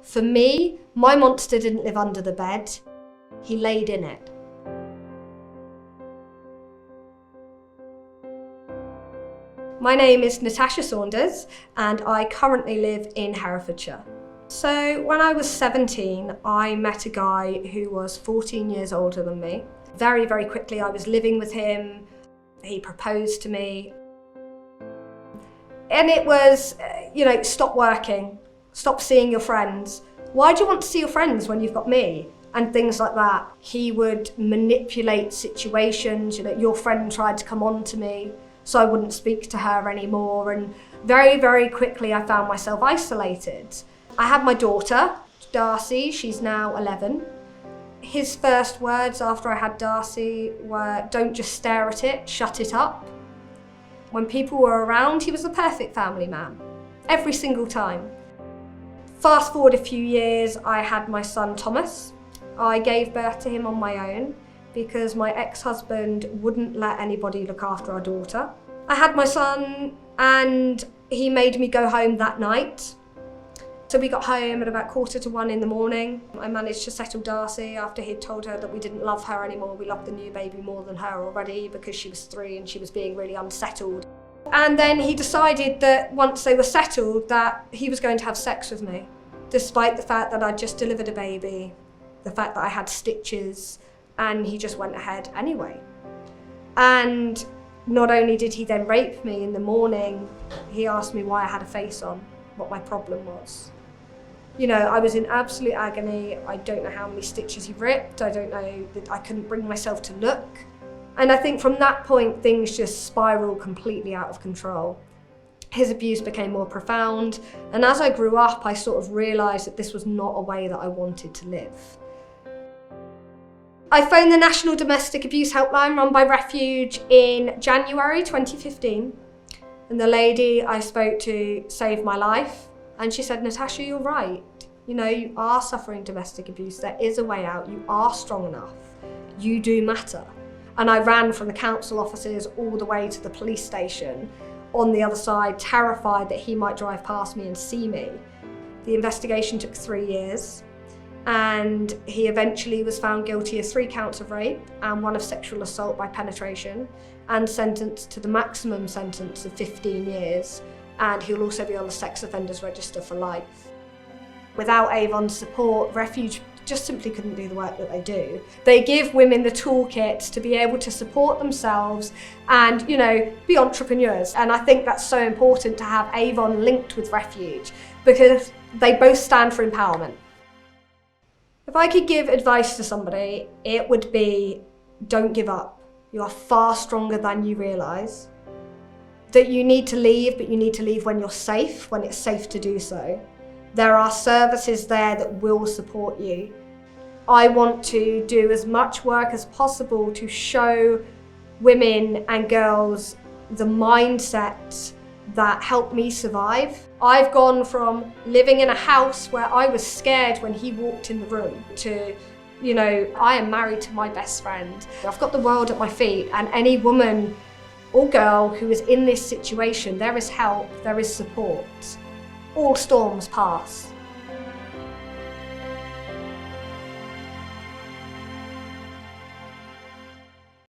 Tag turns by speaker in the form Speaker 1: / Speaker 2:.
Speaker 1: For me, my monster didn't live under the bed, he laid in it. My name is Natasha Saunders and I currently live in Herefordshire. So when I was 17, I met a guy who was 14 years older than me. Very, very quickly I was living with him. He proposed to me. And it was, stop working, stop seeing your friends. Why do you want to see your friends when you've got me? And things like that. He would manipulate situations, your friend tried to come on to me, so I wouldn't speak to her anymore. And very, very quickly I found myself isolated. I had my daughter, Darcy, she's now 11. His first words after I had Darcy were, don't just stare at it, shut it up. When people were around, he was the perfect family man, every single time. Fast forward a few years, I had my son Thomas. I gave birth to him on my own because my ex-husband wouldn't let anybody look after our daughter. I had my son and he made me go home that night. So we got home at about 1:45 in the morning. I managed to settle Darcy after he'd told her that we didn't love her anymore. We loved the new baby more than her already because she was 3 and she was being really unsettled. And then he decided that once they were settled that he was going to have sex with me, despite the fact that I'd just delivered a baby, the fact that I had stitches, and he just went ahead anyway. And not only did he then rape me in the morning, he asked me why I had a face on, what my problem was. I was in absolute agony. I don't know how many stitches he ripped. I don't know, that I couldn't bring myself to look. And I think from that point, things just spiraled completely out of control. His abuse became more profound. And as I grew up, I sort of realised that this was not a way that I wanted to live. I phoned the National Domestic Abuse Helpline run by Refuge in January 2015. And the lady I spoke to saved my life. And she said, Natasha, you're right. You are suffering domestic abuse. There is a way out. You are strong enough. You do matter. And I ran from the council offices all the way to the police station on the other side, terrified that he might drive past me and see me. The investigation took 3 years. And he eventually was found guilty of 3 counts of rape and 1 of sexual assault by penetration, and sentenced to the maximum sentence of 15 years. And he'll also be on the sex offenders register for life. Without Avon's support, Refuge just simply couldn't do the work that they do. They give women the toolkit to be able to support themselves and, be entrepreneurs. And I think that's so important to have Avon linked with Refuge because they both stand for empowerment. If I could give advice to somebody, it would be, don't give up. You are far stronger than you realise. That you need to leave, but you need to leave when you're safe, when it's safe to do so. There are services there that will support you. I want to do as much work as possible to show women and girls the mindset that helped me survive. I've gone from living in a house where I was scared when he walked in the room to, I am married to my best friend. I've got the world at my feet, and any woman or girl who is in this situation, there is help, there is support. All storms pass.